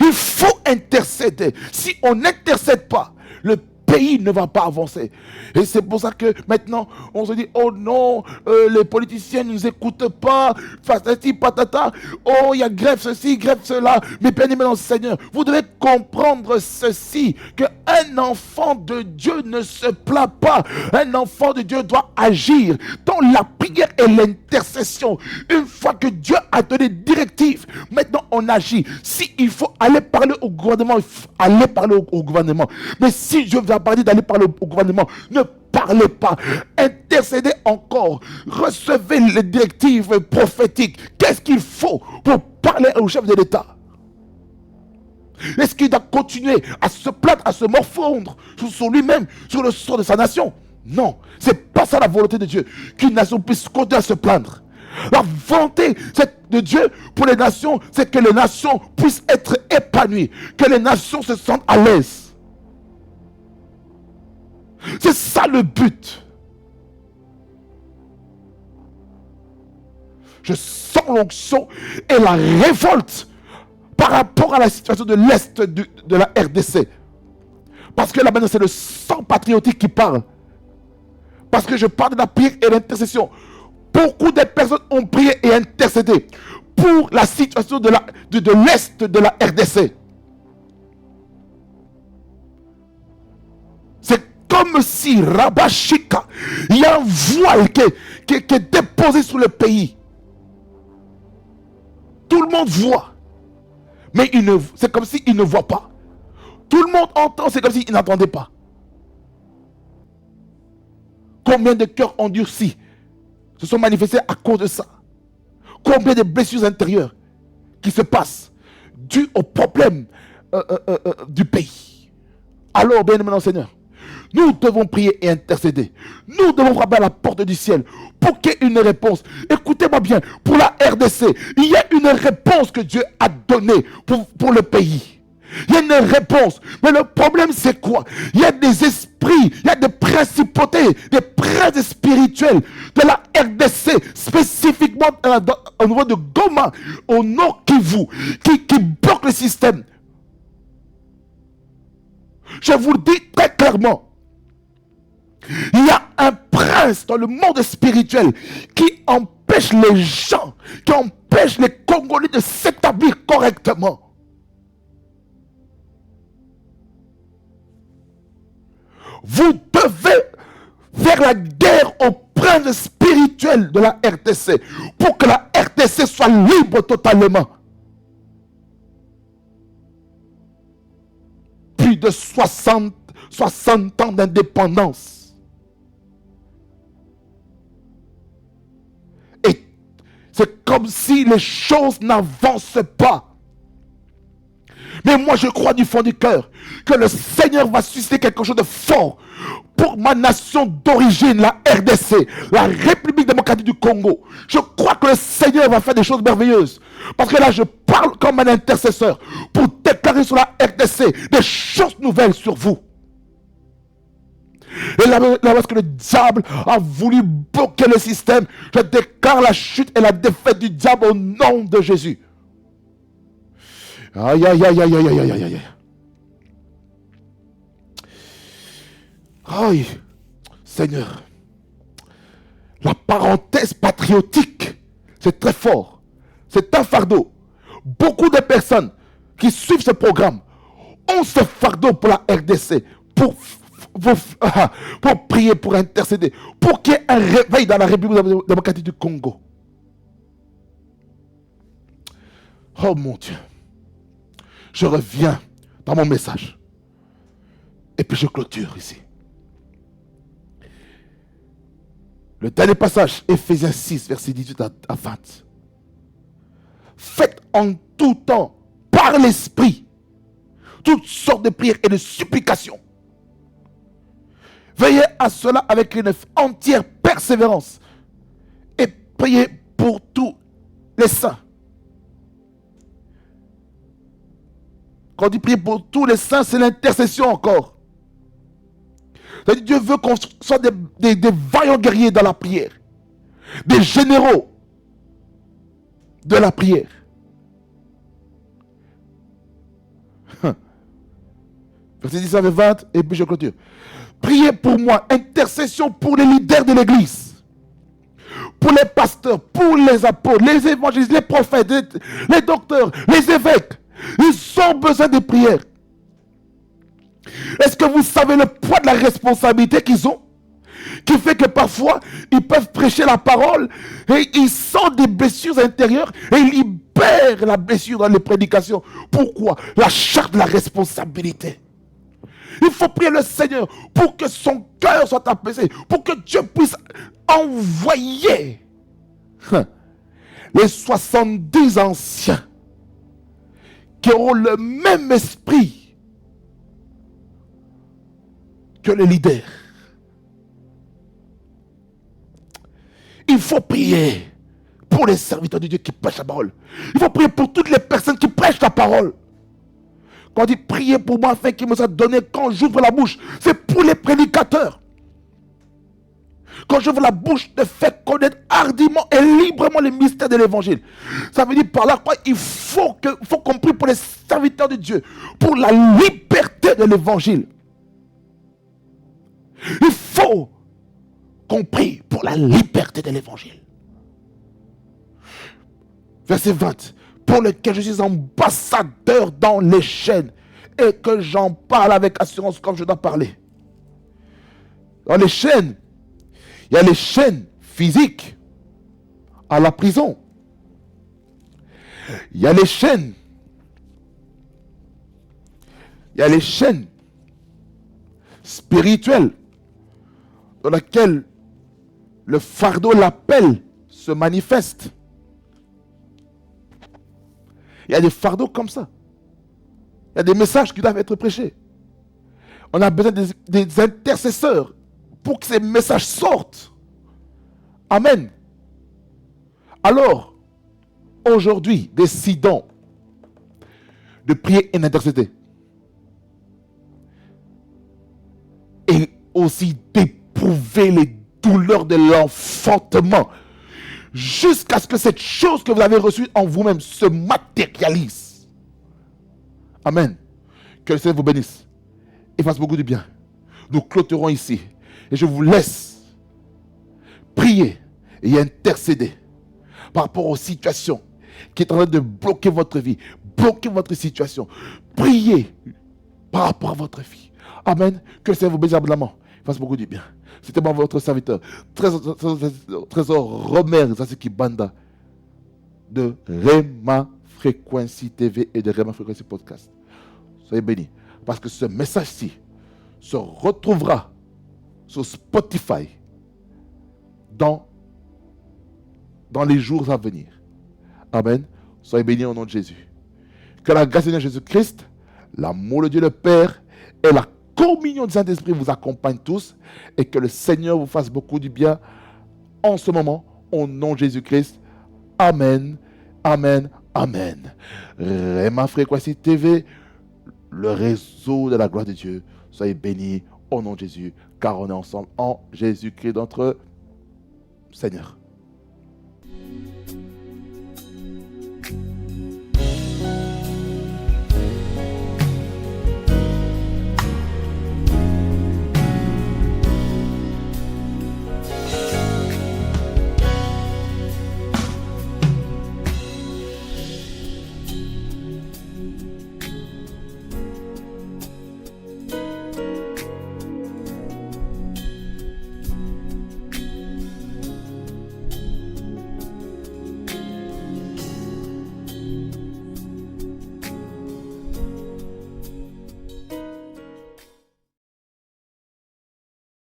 Il faut intercéder. Si on n'intercède pas, le pays ne va pas avancer. Et c'est pour ça que maintenant, on se dit, oh non, les politiciens ne nous écoutent pas, patati patata, oh, il y a grève ceci, grève cela. Mais bien aimé dans le Seigneur, vous devez comprendre ceci, qu'un enfant de Dieu ne se plaint pas. Un enfant de Dieu doit agir dans la prière et l'intercession. Une fois que Dieu a donné directive, maintenant on agit. S'il faut aller parler au gouvernement, il faut aller parler au gouvernement. Mais si je vais parler d'aller parler au gouvernement, ne parlez pas, intercédez encore, recevez les directives prophétiques. Qu'est-ce qu'il faut pour parler au chef de l'État? Est-ce qu'il doit continuer à se plaindre, à se morfondre sur lui-même, sur le sort de sa nation? Non, c'est pas ça la volonté de Dieu, qu'une nation puisse continuer à se plaindre. La volonté de Dieu pour les nations, c'est que les nations puissent être épanouies, que les nations se sentent à l'aise. C'est ça le but. Je sens l'onction et la révolte par rapport à la situation de l'Est de la RDC. Parce que là maintenant c'est le sang patriotique qui parle. Parce que je parle de la prière et l'intercession. Beaucoup de personnes ont prié et intercédé pour la situation de l'Est de la RDC. C'est comme si Rabashika, il y a un voile qui est déposé sur le pays. Tout le monde voit. Mais c'est comme s'il ne voit pas. Tout le monde entend, c'est comme s'il n'entendait pas. Combien de cœurs endurcis se sont manifestés à cause de ça? Combien de blessures intérieures qui se passent dues aux problèmes du pays? Alors, bien aimé Seigneur, nous devons prier et intercéder. Nous devons frapper à la porte du ciel pour qu'il y ait une réponse. Écoutez-moi bien, pour la RDC, il y a une réponse que Dieu a donnée pour le pays. Il y a une réponse. Mais le problème, c'est quoi? Il y a des esprits, il y a des principautés, des princes spirituels de la RDC, spécifiquement au niveau de Goma, au nord Kivu, qui bloquent le système. Je vous le dis très clairement. Il y a un prince dans le monde spirituel qui empêche les gens, qui empêche les Congolais de s'établir correctement. Vous devez faire la guerre au prince spirituel de la RDC pour que la RDC soit libre totalement. Plus de 60 ans d'indépendance. Et C'est comme si les choses n'avancent pas. Mais moi, je crois du fond du cœur que le Seigneur va susciter quelque chose de fort pour ma nation d'origine, la RDC, la République démocratique du Congo. Je crois que le Seigneur va faire des choses merveilleuses. Parce que là, je parle comme un intercesseur pour déclarer sur la RDC des choses nouvelles sur vous. Et là, parce que le diable a voulu bloquer le système, je déclare la chute et la défaite du diable au nom de Jésus. Aïe, aïe, aïe, aïe, aïe, aïe, aïe, aïe. Aïe, Seigneur. La parenthèse patriotique, c'est très fort. C'est un fardeau. Beaucoup de personnes qui suivent ce programme ont ce fardeau pour la RDC, pour prier, pour intercéder, pour qu'il y ait un réveil dans la République démocratique du Congo. Oh mon Dieu. Je reviens dans mon message. Et puis je clôture ici. Le dernier passage, Éphésiens 6, verset 18 à 20. Faites en tout temps, par l'Esprit, toutes sortes de prières et de supplications. Veillez à cela avec une entière persévérance et priez pour tous les saints. Quand on dit prier pour tous les saints, c'est l'intercession encore. Dieu veut qu'on soit des vaillants guerriers dans la prière. Des généraux de la prière. Verset 19 et 20, et puis je clôture. Priez pour moi, intercession pour les leaders de l'église, pour les pasteurs, pour les apôtres, les évangélistes, les prophètes, les docteurs, les évêques. Ils ont besoin de prières. Est-ce que vous savez le poids de la responsabilité qu'ils ont, qui fait que parfois ils peuvent prêcher la parole et ils sentent des blessures intérieures et ils libèrent la blessure dans les prédications. Pourquoi? La charge de la responsabilité. Il faut prier le Seigneur pour que son cœur soit apaisé, pour que Dieu puisse envoyer les 70 anciens qui auront le même esprit que les leaders. Il faut prier pour les serviteurs de Dieu qui prêchent la parole. Il faut prier pour toutes les personnes qui prêchent la parole. Quand on dit prier pour moi afin qu'il me soit donné quand j'ouvre la bouche, c'est pour les prédicateurs. Quand j'ouvre la bouche, de faire connaître hardiment et librement les mystères de l'évangile. Ça veut dire par là quoi, il faut qu'on prie pour les serviteurs de Dieu, pour la liberté de l'évangile. Il faut qu'on prie pour la liberté de l'évangile. Verset 20. Pour lequel je suis ambassadeur dans les chaînes et que j'en parle avec assurance comme je dois parler. Dans les chaînes, il y a les chaînes physiques à la prison. Il y a les chaînes. Il y a les chaînes spirituelles dans lesquelles le fardeau, l'appel se manifeste. Il y a des fardeaux comme ça. Il y a des messages qui doivent être prêchés. On a besoin des intercesseurs pour que ces messages sortent. Amen. Alors, aujourd'hui, décidons de prier et d'intercéder. Et aussi d'éprouver les douleurs de l'enfantement jusqu'à ce que cette chose que vous avez reçue en vous-même se matérialise. Amen. Que le Seigneur vous bénisse et fasse beaucoup de bien. Nous clôturons ici et je vous laisse prier et intercéder par rapport aux situations qui sont en train de bloquer votre vie, bloquer votre situation. Priez par rapport à votre vie. Amen. Que le Seigneur vous bénisse abondamment. Fasse beaucoup de bien. C'était moi votre serviteur, Trésor Romer Zasiki Banda de Rema Frequency TV et de Rema Frequency Podcast. Soyez bénis. Parce que ce message-ci se retrouvera sur Spotify dans dans les jours à venir. Amen. Soyez bénis au nom de Jésus. Que la grâce du Seigneur Jésus-Christ, l'amour de Dieu le Père et la communion du Saint-Esprit vous accompagnent tous et que le Seigneur vous fasse beaucoup du bien en ce moment, au nom de Jésus-Christ. Amen, amen, amen. Réma Fréquency TV, le réseau de la gloire de Dieu. Soyez bénis au nom de Jésus, car on est ensemble en Jésus-Christ, notre Seigneur.